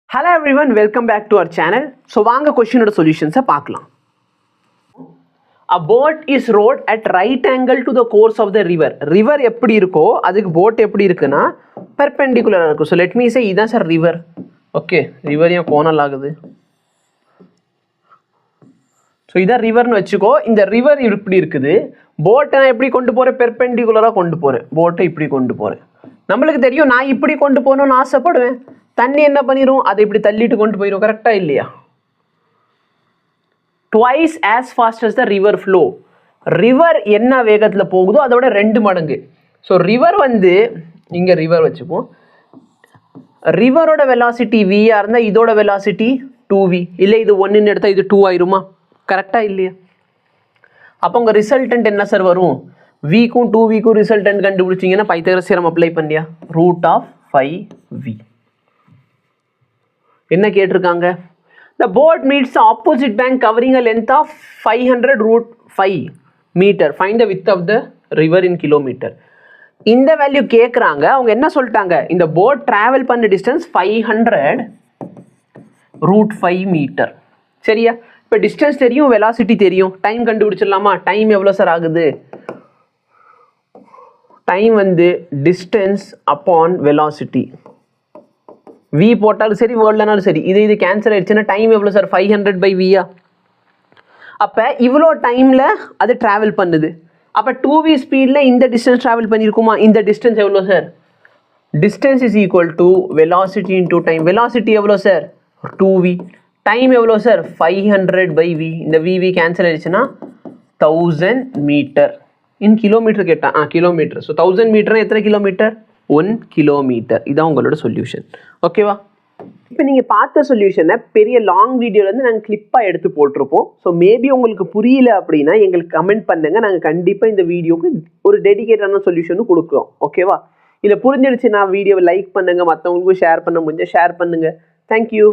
Hello everyone, welcome back to our channel. So வாங்க கொஸ்டினோட சொல்யூஷன்ஸை பார்க்கலாம். A boat is rowed at right angle to the course of the river. River எப்படி இருக்கோ அதுக்கு boat எப்படி இருக்குன்னா perpendicular இருக்கும். So let me say இதான் sir river. Okay, river ஏன் கோணல் ஆகுது. ஸோ இதான் ரிவர்னு வச்சுக்கோ. இந்த ரிவர் இப்படி இருக்குது. போட்டை நான் எப்படி கொண்டு போகிறேன், பெர்பெண்டிகுலராக கொண்டு போகிறேன். போட்டை இப்படி கொண்டு போகிறேன். நம்மளுக்கு தெரியும் நான் இப்படி கொண்டு போகணும்னு ஆசைப்படுவேன். தண்ணி என்ன பண்ணிடும், அதை இப்படி தள்ளிட்டு கொண்டு போயிடும். கரெக்டாக இல்லையா? Twice as fast as the river flow. River என்ன வேகத்தில் போகுதோ அதோட 2 மடங்கு. ஸோ ரிவர் வந்து இங்கே ரிவர் வச்சுப்போம். ரிவரோட வெலாசிட்டி வியாக இருந்தால் இதோட வெலாசிட்டி 2v. இல்லை இது 1ன்னு எடுத்தால் இது 2 ஆயிருமா? கரெக்டாக இல்லையா? அப்போ உங்கள் ரிசல்டன்ட் என்ன சார் வரும்? விக்கும் 2vக்கும் ரிசல்டன்ட் கண்டுபிடிச்சிங்கன்னா பைத்தகரஸ் தியரம் அப்ளை பண்ணியா? √5v. என்ன கேட்டிருக்காங்க? The boat meets the opposite bank covering a length of 500√5 meter. Find the width of the river in kilometer. இந்த வேல்யூ கேட்குறாங்க. அவங்க என்ன சொல்லிட்டாங்க? இந்த போட் ட்ராவல் பண்ண டிஸ்டன்ஸ் 500√5 மீட்டர். சரியா? இப்போ டிஸ்டன்ஸ் தெரியும், வெலாசிட்டி தெரியும். டைம் கண்டுபிடிச்சிடலாமா? டைம் எவ்வளோ சார் ஆகுது? டைம் வந்து டிஸ்டன்ஸ் அப்பான் வெலாசிட்டி. v போட்டாலும் சரி, வேர்ல்ட்னாலும் சரி, இது கேன்சல் ஆயிடுச்சுன்னா டைம் எவ்வளோ சார்? 500/v. அப்போ இவ்வளோ டைமில் அது ட்ராவல் பண்ணுது. அப்போ 2v ஸ்பீடில் இந்த டிஸ்டன்ஸ் ட்ராவல் பண்ணியிருக்குமா? இந்த டிஸ்டன்ஸ் எவ்வளோ sir? Distance is equal to velocity into time. Velocity எவ்வளோ சார்? 2v. டைம் எவ்வளோ சார்? 500/v. இந்த vv கேன்சல் ஆயிடுச்சுன்னா 1000 மீட்டர். இன் கிலோமீட்டர் கேட்டான். கிலோமீட்டர். ஸோ 1000 மீட்டர்னா எத்தனை கிலோமீட்டர்? 1 கிலோமீட்டர். இதான் உங்களோட சொல்யூஷன். ஓகேவா? இப்போ நீங்கள் பார்த்த சொல்யூஷனை பெரிய லாங் வீடியோலேருந்து நாங்கள் கிளிப்பாக எடுத்து போட்டிருப்போம். ஸோ மேபி உங்களுக்கு புரியல அப்படின்னா எங்களுக்கு கமெண்ட் பண்ணுங்கள். நாங்கள் கண்டிப்பாக இந்த வீடியோக்கு ஒரு டெடிகேட்டான சொல்யூஷனும் கொடுக்குறோம். ஓகேவா? இல்லை புரிஞ்சிடுச்சுன்னா வீடியோவை லைக் பண்ணுங்கள், மற்றவங்களுக்கும் ஷேர் பண்ண முடிஞ்சால் ஷேர் பண்ணுங்கள். தேங்க்யூ.